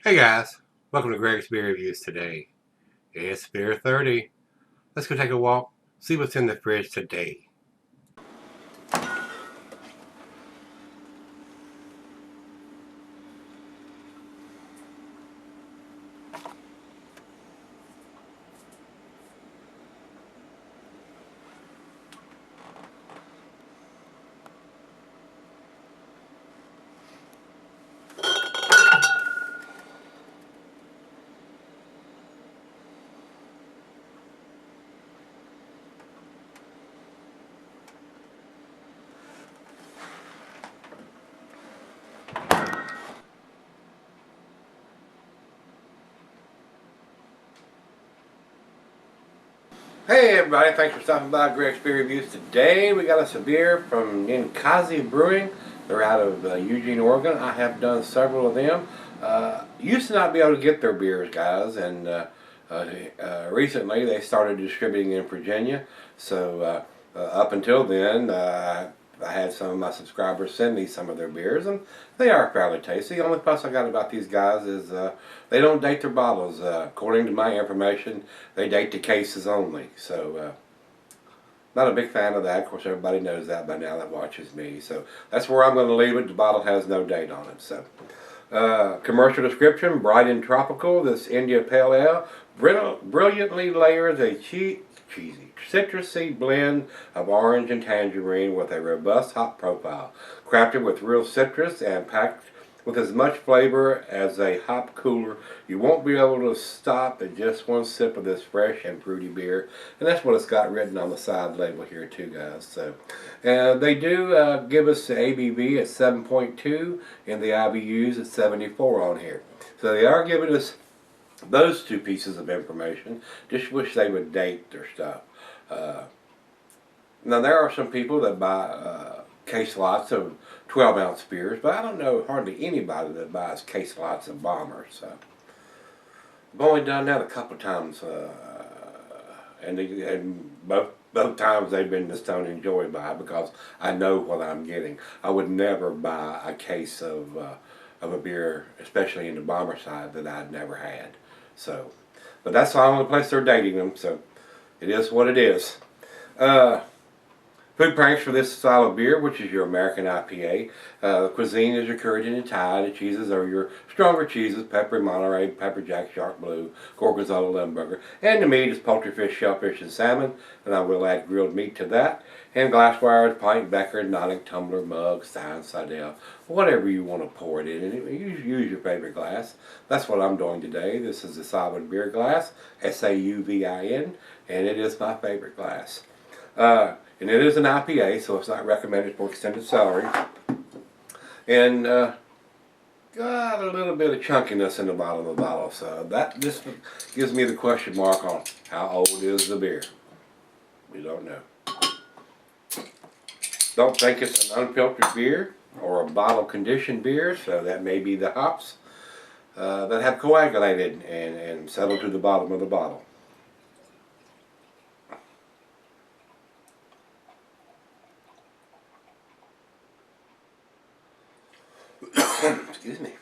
Hey guys, welcome to Gregsbeerreviews today. It's beer 30. Let's go take a walk, see what's in the fridge today. Hey everybody, thanks for stopping by Gregsbeerreviews. Today we got us a beer from Ninkasi Brewing. They're out of Eugene, Oregon. I have done several of them. Used to not be able to get their beers, guys, and recently they started distributing in Virginia. So up until then, I had some of my subscribers send me some of their beers, and they are fairly tasty. The only plus I got about these guys is they don't date their bottles. According to my information, they date the cases only. So not a big fan of that. Of course, everybody knows that by now that watches me. So that's where I'm going to leave it. The bottle has no date on it. So commercial description: bright and tropical. This India Pale Ale brilliantly layers a cheesy, citrusy blend of orange and tangerine with a robust hop profile. Crafted with real citrus and packed with as much flavor as a hop cooler, you won't be able to stop at just one sip of this fresh and fruity beer. And that's what it's got written on the side label here too, guys. So they do give us the ABV at 7.2 and the IBUs at 74 on here. So they are giving us those two pieces of information. Just wish they would date their stuff. Now there are some people that buy case lots of 12-ounce beers, but I don't know hardly anybody that buys case lots of bombers. So I've only done that a couple times, and both times they've been the Stone and Joy buy because I know what I'm getting. I would never buy a case of a beer, especially in the bomber side, that I'd never had. So, but that's the only place they're dating them. So it is what it is. Food pranks for this style of beer, which is your American IPA. The cuisine is your Cajun and Thai. The cheeses are your stronger cheeses: peppery Monterey, pepper jack, shark blue, gorgonzola, limburger. And the meat is poultry, fish, shellfish, and salmon. And I will add grilled meat to that. And glassware, pint, becker, nodding, tumbler, mug, stein, sidel, whatever you want to pour it in. And use your favorite glass. That's what I'm doing today. This is the Sauvin beer glass, Sauvin, and it is my favorite glass. And it is an IPA, so it's not recommended for extended celery. And got a little bit of chunkiness in the bottom of the bottle, so that just gives me the question mark on how old is the beer. We don't know. Don't think it's an unfiltered beer or a bottle conditioned beer, so that may be the hops that have coagulated and settled to the bottom of the bottle. Excuse me.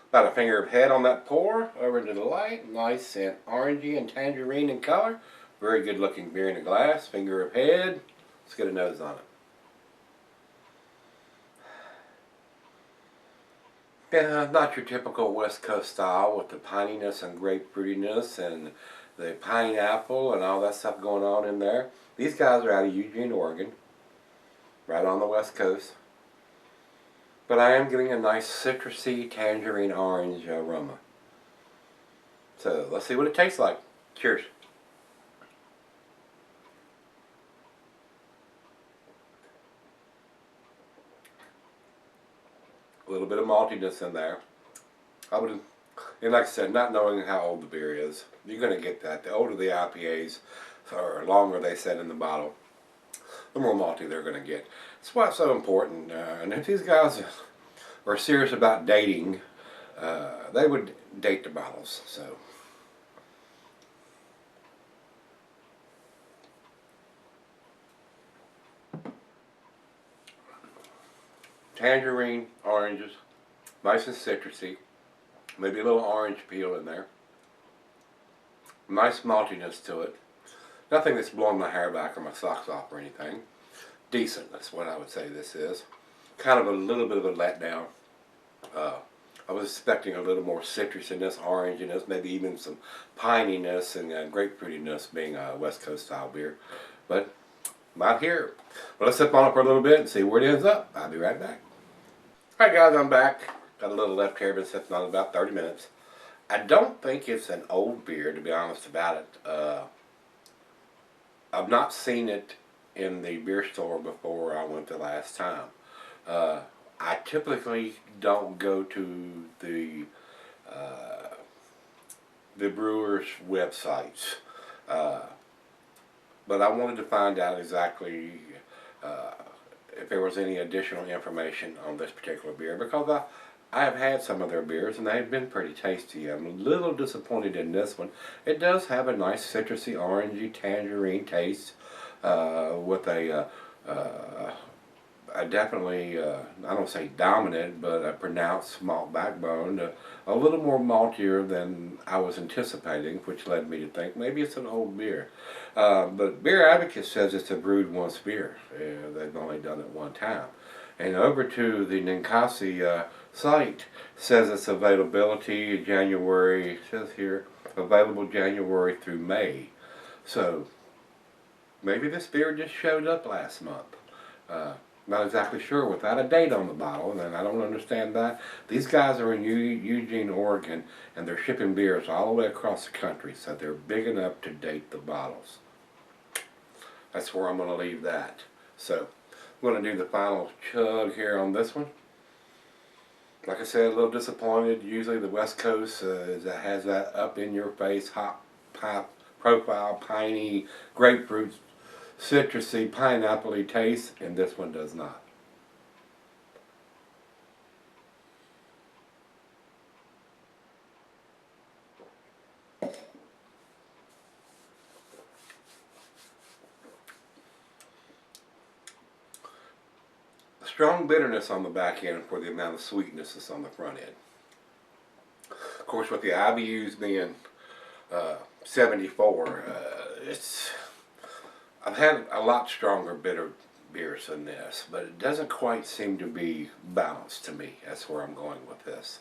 About a finger of head on that pour, over to the light, nice and orangey and tangerine in color. Very good looking beer in a glass, finger of head. Let's get a nose on it. Yeah, not your typical West Coast style with the pininess and grapefruitiness and the pineapple and all that stuff going on in there. These guys are out of Eugene, Oregon, right on the West Coast. But I am getting a nice citrusy tangerine orange aroma. So let's see what it tastes like. Cheers. A little bit of maltiness in there. I would, and like I said, not knowing how old the beer is, you're going to get that. The older the IPAs, or longer they set in the bottle, the more malty they're going to get. That's why it's so important. And if these guys are serious about dating, they would date the bottles. So tangerine, oranges, nice and citrusy. Maybe a little orange peel in there. Nice maltiness to it. Nothing that's blowing my hair back or my socks off or anything. Decent, that's what I would say this is. Kind of a little bit of a letdown. I was expecting a little more citrusiness, oranginess, maybe even some pininess and grapefruitiness being a West Coast style beer. But not here. Well, let's sip on it for a little bit and see where it ends up. I'll be right back. Alright guys, I'm back. Got a little left here, been sipping on it about 30 minutes. I don't think it's an old beer, to be honest about it. I've not seen it in the beer store before I went the last time. I typically don't go to the brewers' websites, but I wanted to find out exactly if there was any additional information on this particular beer, because I have had some of their beers and they've been pretty tasty. I'm a little disappointed in this one. It does have a nice citrusy, orangey, tangerine taste with a definitely, I don't say dominant, but a pronounced malt backbone. A little more maltier than I was anticipating, which led me to think maybe it's an old beer. But Beer Advocate says it's a brewed once beer. They've only done it one time. And over to the Ninkasi site, says its availability January, it says here, available January through May. So maybe this beer just showed up last month. Not exactly sure, without a date on the bottle, and I don't understand that. These guys are in Eugene, Oregon, and they're shipping beers all the way across the country, so they're big enough to date the bottles. That's where I'm going to leave that. So, I'm going to do the final chug here on this one. Like I said, a little disappointed. Usually the West Coast has that up-in-your-face, hot profile, piney, grapefruit, citrusy, pineapple-y taste, and this one does not. Strong bitterness on the back end for the amount of sweetness that's on the front end. Of course, with the IBUs being 74, I've had a lot stronger bitter beers than this, but it doesn't quite seem to be balanced to me. That's where I'm going with this.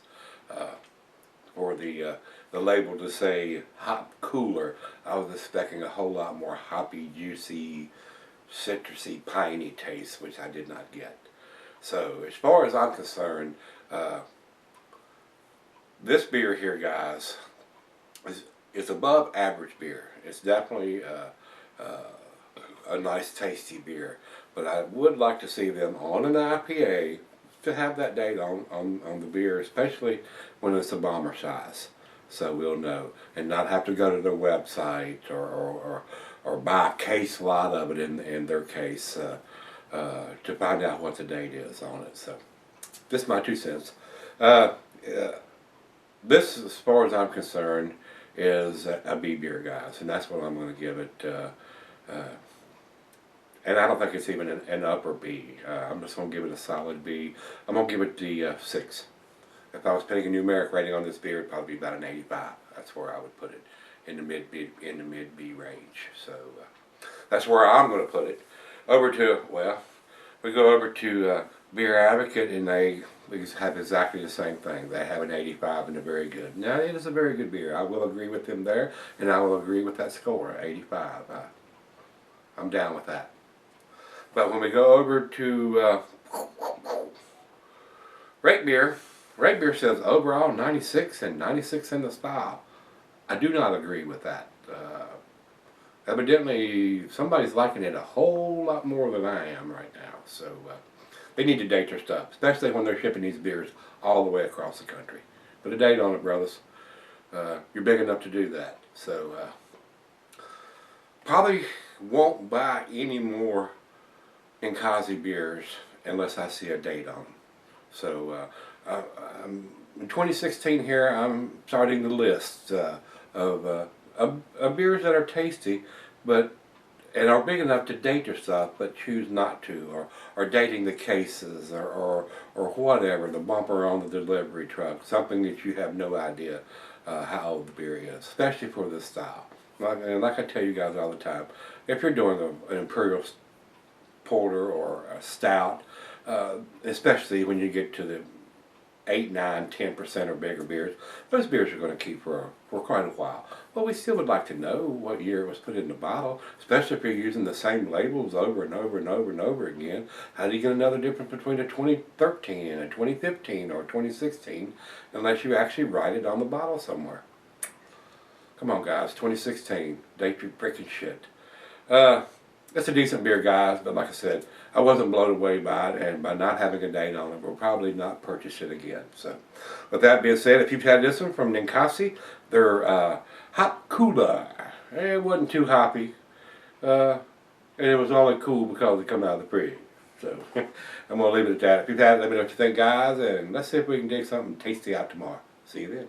For the label to say hop cooler, I was expecting a whole lot more hoppy, juicy, citrusy, piney taste, which I did not get. So as far as I'm concerned, this beer here, guys, is above average beer. It's definitely a nice tasty beer, but I would like to see them on an IPA to have that date on the beer, especially when it's a bomber size, so we'll know, and not have to go to their website or buy a case lot of it in their case to find out what the date is on it. So this is my 2 cents. This, as far as I'm concerned, is a B beer, guys, and that's what I'm going to give it. And I don't think it's even an upper B. I'm just going to give it a solid B. I'm going to give it the 6. If I was putting a numeric rating on this beer, it'd probably be about an 85. That's where I would put it, in the mid B range. So that's where I'm going to put it. Over to, well, we go over to Beer Advocate, and they have exactly the same thing. They have an 85 and a very good. Now, it is a very good beer. I will agree with them there, and I will agree with that score, 85. I'm down with that. But when we go over to Rate Beer says overall 96 and 96 in the style. I do not agree with that. Evidently, somebody's liking it a whole lot more than I am right now. So they need to date their stuff, especially when they're shipping these beers all the way across the country. Put a date on it, brothers. You're big enough to do that. So probably won't buy any more Ninkasi beers unless I see a date on them. So in 2016 here, I'm starting the list of beers that are tasty, but and are big enough to date your stuff, but choose not to, or dating the cases, or whatever, the bumper on the delivery truck, something that you have no idea how old the beer is, especially for this style. Like I tell you guys all the time, if you're doing an imperial porter or a stout, especially when you get to the 8, 9, 10% or bigger beers, those beers are going to keep for quite a while. But we still would like to know what year it was put in the bottle, especially if you're using the same labels over and over and over and over again. How do you get another difference between a 2013 and a 2015 or 2016 unless you actually write it on the bottle somewhere? Come on guys, 2016, date your freaking shit. It's a decent beer, guys, but like I said, I wasn't blown away by it, and by not having a date on it, we'll probably not purchase it again. So, with that being said, if you've had this one from Ninkasi, their hop cooler, it wasn't too hoppy, and it was only cool because it come out of the fridge. So, I'm going to leave it at that. If you've had it, let me know what you think, guys, and let's see if we can dig something tasty out tomorrow. See you then.